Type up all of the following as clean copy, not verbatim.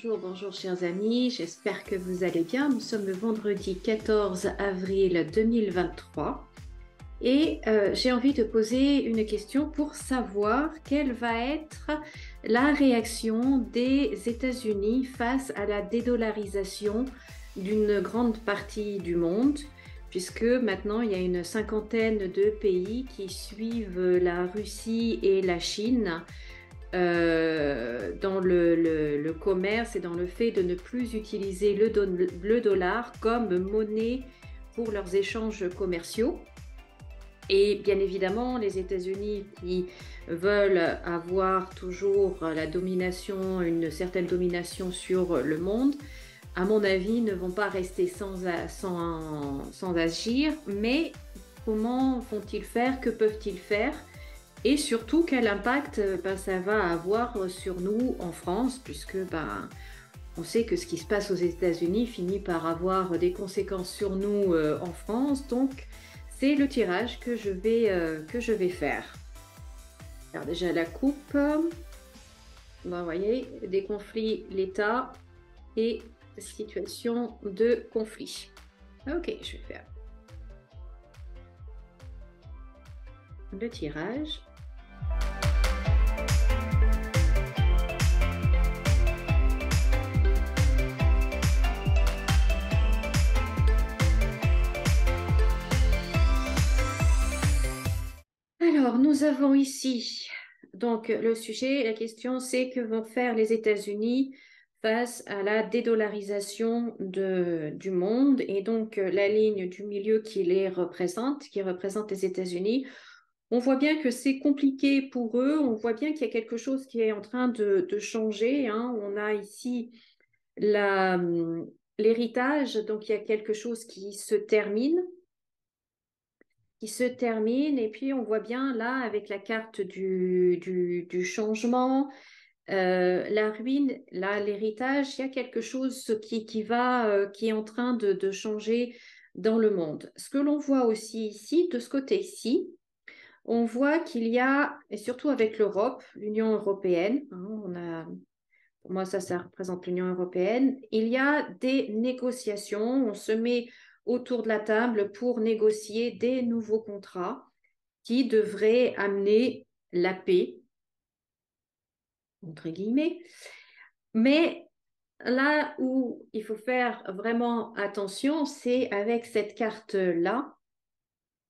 bonjour chers amis, j'espère que vous allez bien. Nous sommes le vendredi 14 avril 2023 et j'ai envie de poser une question pour savoir quelle va être la réaction des États-Unis face à la dédollarisation d'une grande partie du monde, puisque maintenant il y a une cinquantaine de pays qui suivent la Russie et la Chine dans le commerce et dans le fait de ne plus utiliser le dollar comme monnaie pour leurs échanges commerciaux. Et bien évidemment, les États-Unis qui veulent avoir toujours la domination, une certaine domination sur le monde, à mon avis, ne vont pas rester sans agir. Mais comment vont-ils faire? Que peuvent-ils faire? Et surtout, quel impact ça va avoir sur nous en France, puisque on sait que ce qui se passe aux États-Unis finit par avoir des conséquences sur nous en France. Donc, c'est le tirage que je vais faire. Alors déjà, la coupe. Vous voyez, des conflits, l'État et situation de conflit. Ok, je vais faire le tirage. Alors, nous avons ici, donc le sujet, la question, c'est que vont faire les États-Unis face à la dédollarisation du monde, et donc la ligne du milieu qui représente les États-Unis. On voit bien que c'est compliqué pour eux, on voit bien qu'il y a quelque chose qui est en train de changer, hein. On a ici l'héritage, donc il y a quelque chose qui se termine, et puis on voit bien là avec la carte du changement, la ruine, là l'héritage, il y a quelque chose qui est en train de changer dans le monde. Ce que l'on voit aussi ici, de ce côté-ci, on voit qu'il y a, et surtout avec l'Europe, l'Union européenne, hein, pour moi ça représente l'Union européenne, il y a des négociations, on se met autour de la table pour négocier des nouveaux contrats qui devraient amener la paix, entre guillemets. Mais là où il faut faire vraiment attention, c'est avec cette carte-là,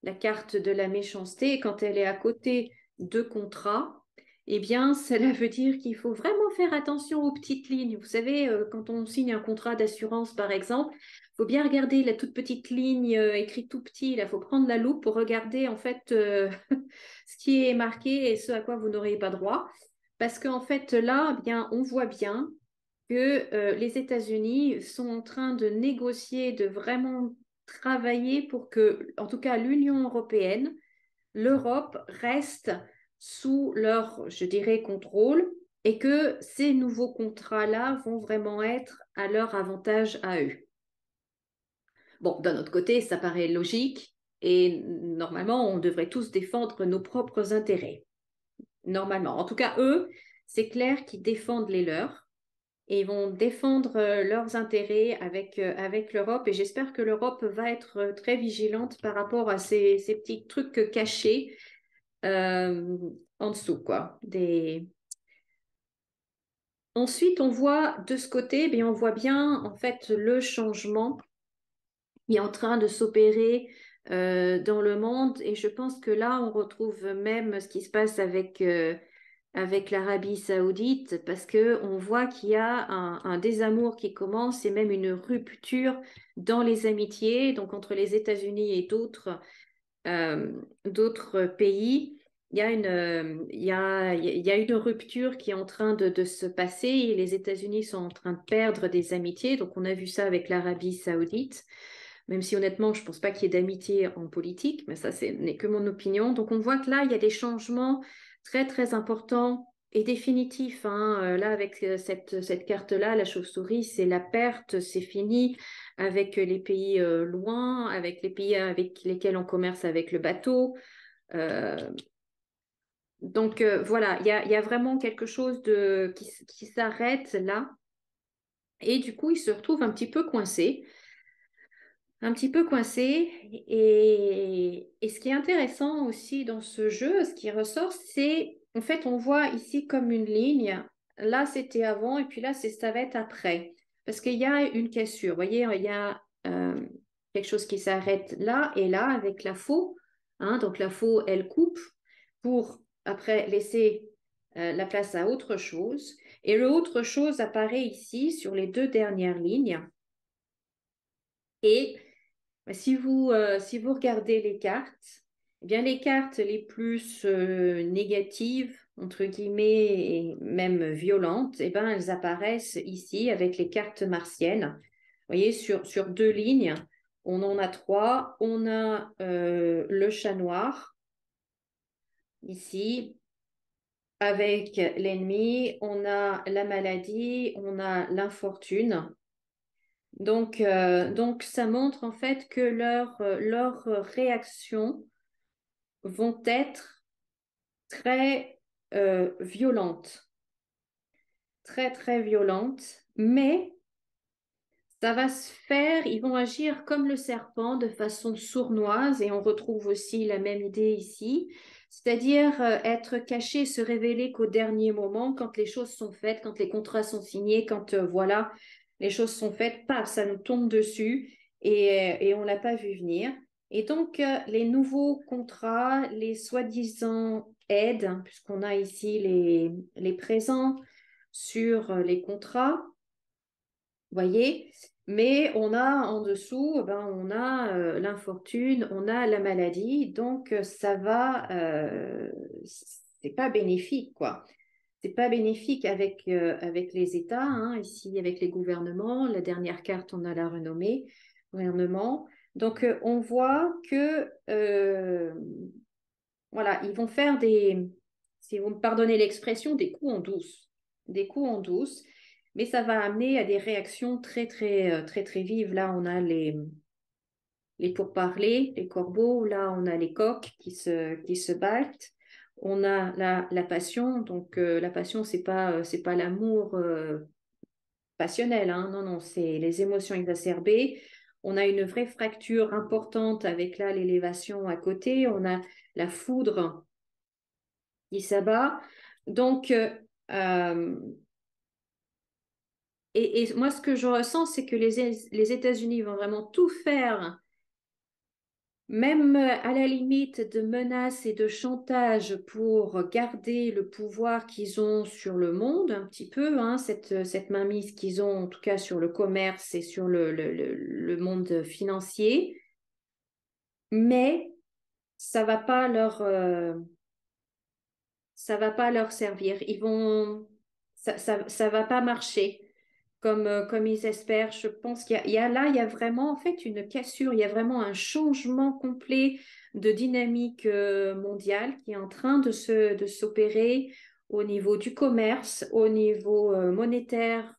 la carte de la méchanceté, quand elle est à côté de contrats, eh bien, cela veut dire qu'il faut vraiment faire attention aux petites lignes. Vous savez, quand on signe un contrat d'assurance, par exemple, il faut bien regarder la toute petite ligne écrite tout petit. Il faut prendre la loupe pour regarder en fait ce qui est marqué et ce à quoi vous n'aurez pas droit. Parce qu'en fait, là, eh bien, on voit bien que les États-Unis sont en train de négocier, de vraiment travailler pour que, en tout cas, l'Union européenne, l'Europe reste sous leur, je dirais, contrôle, et que ces nouveaux contrats-là vont vraiment être à leur avantage à eux. Bon, d'un autre côté, ça paraît logique et normalement, on devrait tous défendre nos propres intérêts. Normalement. En tout cas, eux, c'est clair qu'ils défendent les leurs et ils vont défendre leurs intérêts avec l'Europe. Et j'espère que l'Europe va être très vigilante par rapport à ces petits trucs cachés euh, en dessous, quoi. Ensuite, on voit de ce côté, eh bien, on voit bien en fait le changement qui est en train de s'opérer dans le monde. Et je pense que là, on retrouve même ce qui se passe avec l'Arabie Saoudite, parce que on voit qu'il y a un désamour qui commence et même une rupture dans les amitiés, donc entre les États-Unis et d'autres pays. Il y a une rupture qui est en train de se passer et les États-Unis sont en train de perdre des amitiés. Donc, on a vu ça avec l'Arabie Saoudite, même si honnêtement, je ne pense pas qu'il y ait d'amitié en politique, mais ça, ce n'est que mon opinion. Donc, on voit que là, il y a des changements très, très importants et définitifs, hein. Là, avec cette carte-là, la chauve-souris, c'est la perte, c'est fini avec les pays loin, avec les pays avec lesquels on commerce avec le bateau. Euh, donc voilà, il y a vraiment quelque chose qui s'arrête là. Et du coup, il se retrouve un petit peu coincé. Et ce qui est intéressant aussi dans ce jeu, ce qui ressort, c'est, en fait, on voit ici comme une ligne. Là, c'était avant, et puis là, ça va être après. Parce qu'il y a une cassure. Vous voyez, il y a quelque chose qui s'arrête là et là avec la faux. Hein, donc, la faux, elle coupe pour après laisser la place à autre chose. Et le autre chose apparaît ici sur les deux dernières lignes. Et si vous regardez les cartes, eh bien les cartes les plus négatives, entre guillemets, et même violentes, eh ben, elles apparaissent ici avec les cartes martiennes. Vous voyez, sur deux lignes, on en a trois. On a le chat noir, ici, avec l'ennemi. On a la maladie, on a l'infortune. Donc, ça montre en fait que leurs réactions vont être très violentes, très, très violentes, mais ça va se faire, ils vont agir comme le serpent de façon sournoise, et on retrouve aussi la même idée ici, c'est-à-dire être caché, se révéler qu'au dernier moment, quand les choses sont faites, quand les contrats sont signés, quand voilà, les choses sont faites, paf, ça nous tombe dessus et on ne l'a pas vu venir. Et donc, les nouveaux contrats, les soi-disant aides, hein, puisqu'on a ici les présents sur les contrats, voyez, mais on a en dessous, ben, on a l'infortune, on a la maladie, donc ça va, c'est pas bénéfique, quoi. C'est pas bénéfique avec les États, hein, ici avec les gouvernements. La dernière carte, on a la renommée gouvernement. Donc on voit que voilà, ils vont faire si vous me pardonnez l'expression, des coups en douce. Des coups en douce. Mais ça va amener à des réactions très, très, très, très vives. Là, on a les pourparlers, les corbeaux. Là, on a les coqs qui se battent. On a la passion. Donc, la passion, c'est pas l'amour passionnel, hein. Non, non, c'est les émotions exacerbées. On a une vraie fracture importante avec là l'élévation à côté. On a la foudre qui s'abat. Donc, euh, et moi, ce que je ressens, c'est que les États-Unis vont vraiment tout faire, même à la limite de menaces et de chantage pour garder le pouvoir qu'ils ont sur le monde, un petit peu, hein, cette mainmise qu'ils ont en tout cas sur le commerce et sur le monde financier. Mais ça va pas leur servir. Ça va pas marcher comme ils espèrent. Je pense qu'il y a vraiment en fait une cassure, il y a vraiment un changement complet de dynamique mondiale qui est en train de s'opérer au niveau du commerce, au niveau monétaire,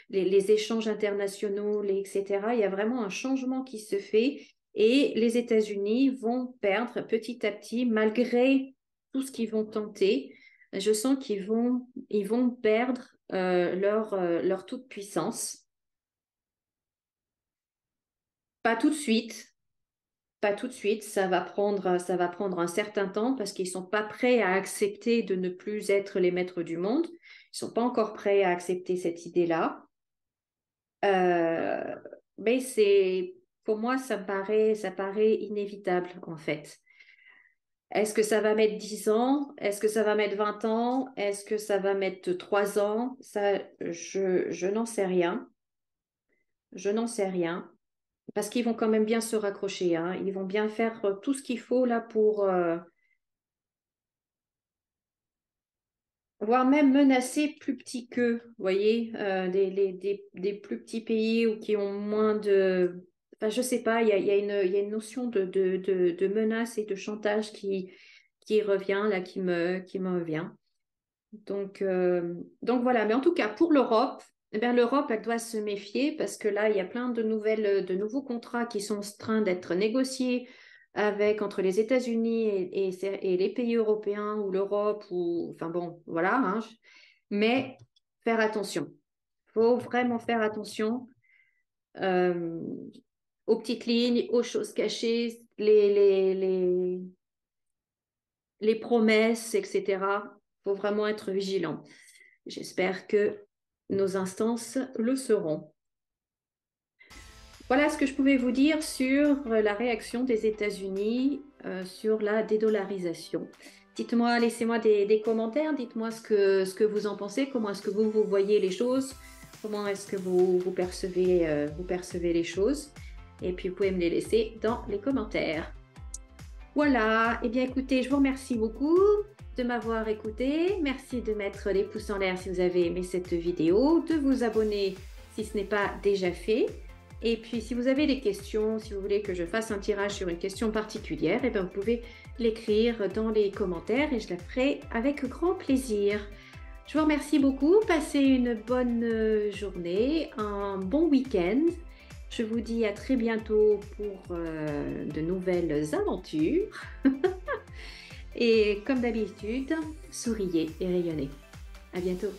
les échanges internationaux, etc. Il y a vraiment un changement qui se fait et les États-Unis vont perdre petit à petit, malgré tout ce qu'ils vont tenter. Je sens qu'ils vont perdre leur toute puissance. Pas tout de suite, pas tout de suite. Ça va prendre un certain temps parce qu'ils sont pas prêts à accepter de ne plus être les maîtres du monde. Ils sont pas encore prêts à accepter cette idée-là. Euh, mais pour moi, ça paraît inévitable en fait. Est-ce que ça va mettre 10 ans? Est-ce que ça va mettre 20 ans? Est-ce que ça va mettre 3 ans? Ça, je n'en sais rien. Je n'en sais rien. Parce qu'ils vont quand même bien se raccrocher, hein. Ils vont bien faire tout ce qu'il faut là pour, voire même menacer plus petits qu'eux, vous voyez, des plus petits pays ou qui ont moins de... Enfin, je sais pas, il y a une notion de menace et de chantage qui revient, là, qui me revient. Donc voilà, mais en tout cas, pour l'Europe, eh bien, l'Europe, elle doit se méfier parce que là, il y a plein de nouveaux contrats qui sont en train d'être négociés entre les États-Unis et les pays européens ou l'Europe, ou, enfin bon, voilà, hein. Mais faire attention. faut vraiment faire attention euh, aux petites lignes, aux choses cachées, les promesses, etc. Il faut vraiment être vigilant. J'espère que nos instances le seront. Voilà ce que je pouvais vous dire sur la réaction des États-Unis sur la dédollarisation. Dites-moi, laissez-moi des commentaires, dites-moi ce que vous en pensez, comment est-ce que vous voyez les choses, comment est-ce que vous percevez les choses. Et puis, vous pouvez me les laisser dans les commentaires. Voilà, eh bien écoutez, je vous remercie beaucoup de m'avoir écouté. Merci de mettre les pouces en l'air si vous avez aimé cette vidéo, de vous abonner si ce n'est pas déjà fait. Et puis si vous avez des questions, si vous voulez que je fasse un tirage sur une question particulière, eh bien, vous pouvez l'écrire dans les commentaires et je la ferai avec grand plaisir. Je vous remercie beaucoup, passez une bonne journée, un bon week-end. Je vous dis à très bientôt pour de nouvelles aventures. Et comme d'habitude, souriez et rayonnez. À bientôt.